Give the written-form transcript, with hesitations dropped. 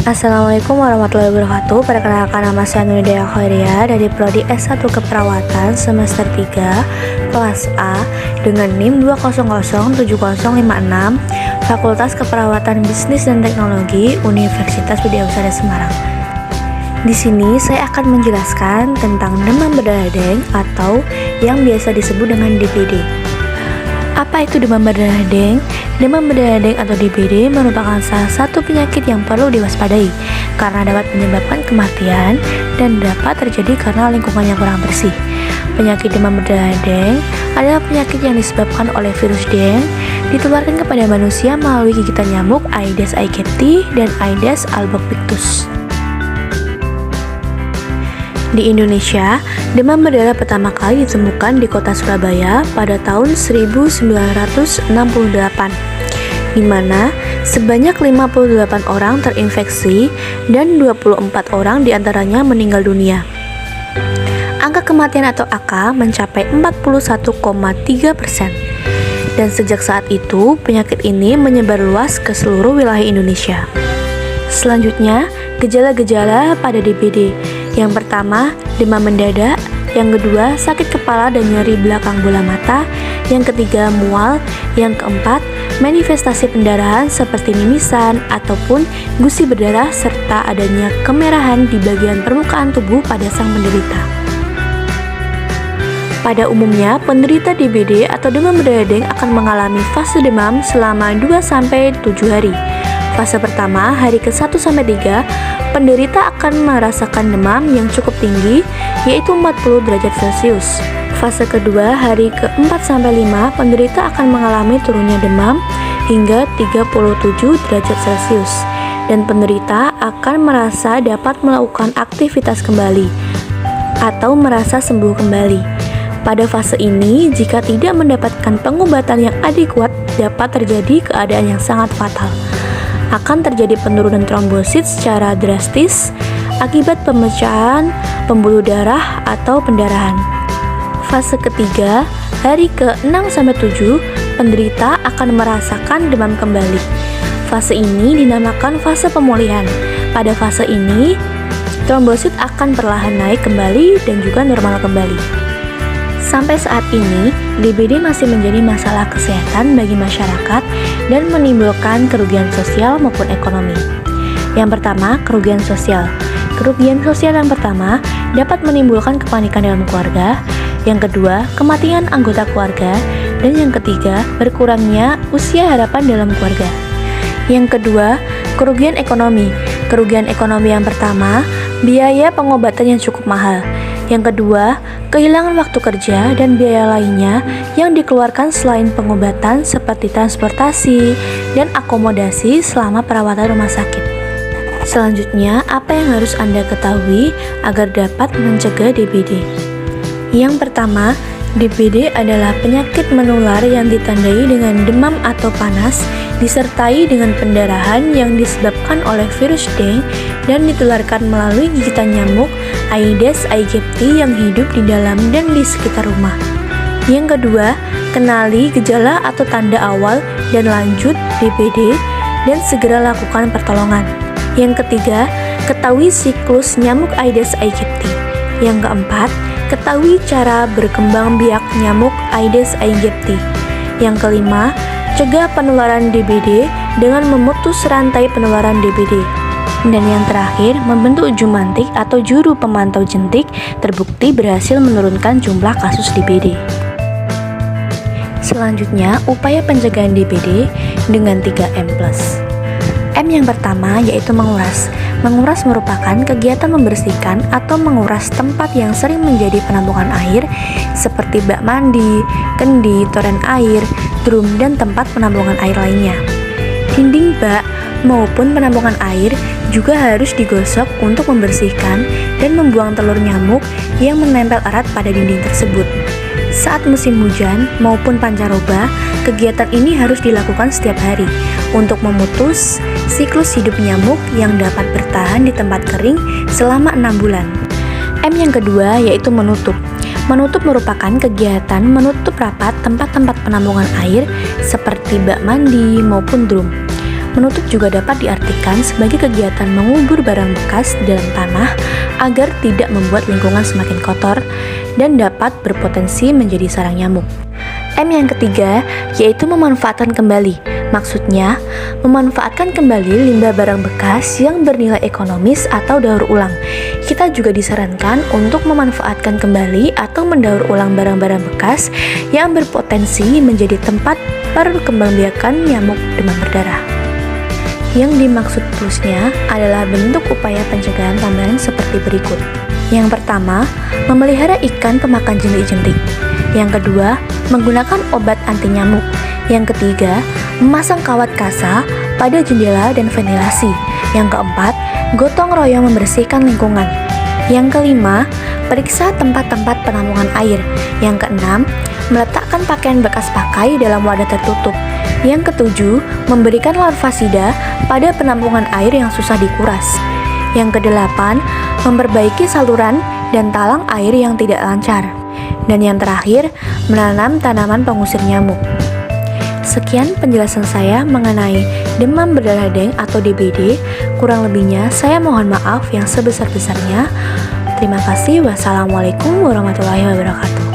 Assalamualaikum warahmatullahi wabarakatuh. Perkenalkan, nama saya Nurida Khairia dari Prodi S1 Keperawatan semester 3 kelas A dengan NIM 2007056, Fakultas Keperawatan Bisnis dan Teknologi Universitas Widyaswasta Semarang. Di sini saya akan menjelaskan tentang demam berdarah deng atau yang biasa disebut dengan DBD. Apa itu demam berdarah deng? Demam berdarah deng atau DBD merupakan salah satu penyakit yang perlu diwaspadai karena dapat menyebabkan kematian dan dapat terjadi karena lingkungan yang kurang bersih. Penyakit demam berdarah deng adalah penyakit yang disebabkan oleh virus deng, ditularkan kepada manusia melalui gigitan nyamuk Aedes aegypti dan Aedes albopictus. Di Indonesia, demam berdarah pertama kali ditemukan di kota Surabaya pada tahun 1968, di mana sebanyak 58 orang terinfeksi dan 24 orang diantaranya meninggal dunia. Angka kematian atau AK mencapai 41,3%, dan sejak saat itu penyakit ini menyebar luas ke seluruh wilayah Indonesia. Selanjutnya, gejala-gejala pada DBD. Yang pertama, demam mendadak. Yang kedua, sakit kepala dan nyeri belakang bola mata. Yang ketiga, mual. Yang keempat, manifestasi pendarahan seperti mimisan ataupun gusi berdarah serta adanya kemerahan di bagian permukaan tubuh pada sang penderita. Pada umumnya, penderita DBD atau demam berdarah deng akan mengalami fase demam selama 2-7 hari. Fase pertama, hari ke-1-3, penderita akan merasakan demam yang cukup tinggi, yaitu 40 derajat Celcius. Fase kedua, hari ke-4-5, penderita akan mengalami turunnya demam hingga 37 derajat Celcius, dan penderita akan merasa dapat melakukan aktivitas kembali atau merasa sembuh kembali. Pada fase ini, jika tidak mendapatkan pengobatan yang adekuat, dapat terjadi keadaan yang sangat fatal. Akan terjadi penurunan trombosit secara drastis akibat pemecahan pembuluh darah atau pendarahan. Fase ketiga, hari ke-6-7, penderita akan merasakan demam kembali. Fase ini dinamakan fase pemulihan. Pada fase ini, trombosit akan perlahan naik kembali dan juga normal kembali. Sampai saat ini, DBD masih menjadi masalah kesehatan bagi masyarakat dan menimbulkan kerugian sosial maupun ekonomi. Yang pertama, kerugian sosial. Kerugian sosial yang pertama dapat menimbulkan kepanikan dalam keluarga. Yang kedua, kematian anggota keluarga. Dan yang ketiga, berkurangnya usia harapan dalam keluarga. Yang kedua, kerugian ekonomi. Kerugian ekonomi yang pertama, biaya pengobatan yang cukup mahal. Yang kedua, kehilangan waktu kerja dan biaya lainnya yang dikeluarkan selain pengobatan seperti transportasi dan akomodasi selama perawatan rumah sakit. Selanjutnya, apa yang harus Anda ketahui agar dapat mencegah DBD? Yang pertama, DBD adalah penyakit menular yang ditandai dengan demam atau panas disertai dengan pendarahan yang disebabkan oleh virus deng dan ditularkan melalui gigitan nyamuk Aedes aegypti yang hidup di dalam dan di sekitar rumah. Yang kedua, kenali gejala atau tanda awal dan lanjut DBD dan segera lakukan pertolongan. Yang ketiga, ketahui siklus nyamuk Aedes aegypti. Yang keempat, ketahui cara berkembang biak nyamuk Aedes aegypti. Yang kelima, cegah penularan DBD dengan memutus rantai penularan DBD. Dan yang terakhir, membentuk jumantik atau juru pemantau jentik terbukti berhasil menurunkan jumlah kasus DBD. Selanjutnya, upaya pencegahan DBD dengan 3M+. M yang pertama yaitu menguras. Menguras merupakan kegiatan membersihkan atau menguras tempat yang sering menjadi penampungan air seperti bak mandi, kendi, toren air, drum, dan tempat penampungan air lainnya. Dinding bak maupun penampungan air juga harus digosok untuk membersihkan dan membuang telur nyamuk yang menempel erat pada dinding tersebut. Saat musim hujan maupun pancaroba, kegiatan ini harus dilakukan setiap hari untuk memutus siklus hidup nyamuk yang dapat bertahan di tempat kering selama 6 bulan. M yang kedua yaitu menutup. Menutup merupakan kegiatan menutup rapat tempat-tempat penampungan air seperti bak mandi maupun drum. Menutup juga dapat diartikan sebagai kegiatan mengubur barang bekas di dalam tanah agar tidak membuat lingkungan semakin kotor dan dapat berpotensi menjadi sarang nyamuk. M yang ketiga yaitu memanfaatkan kembali. Maksudnya, memanfaatkan kembali limbah barang bekas yang bernilai ekonomis atau daur ulang. Kita juga disarankan untuk memanfaatkan kembali atau mendaur ulang barang-barang bekas yang berpotensi menjadi tempat perkembangbiakan nyamuk demam berdarah. Yang dimaksud plusnya adalah bentuk upaya pencegahan tambahan seperti berikut. Yang pertama, memelihara ikan pemakan jentik-jentik. Yang kedua, menggunakan obat anti nyamuk. Yang ketiga, memasang kawat kasa pada jendela dan ventilasi. Yang keempat, gotong royong membersihkan lingkungan. Yang kelima, periksa tempat-tempat penampungan air. Yang keenam, meletakkan pakaian bekas pakai dalam wadah tertutup. Yang ketujuh, memberikan larvasida pada penampungan air yang susah dikuras. Yang kedelapan, memperbaiki saluran dan talang air yang tidak lancar. Dan yang terakhir, menanam tanaman pengusir nyamuk. Sekian penjelasan saya mengenai demam berdarah deng atau DBD. Kurang lebihnya saya mohon maaf yang sebesar-besarnya. Terima kasih. Wassalamualaikum warahmatullahi wabarakatuh.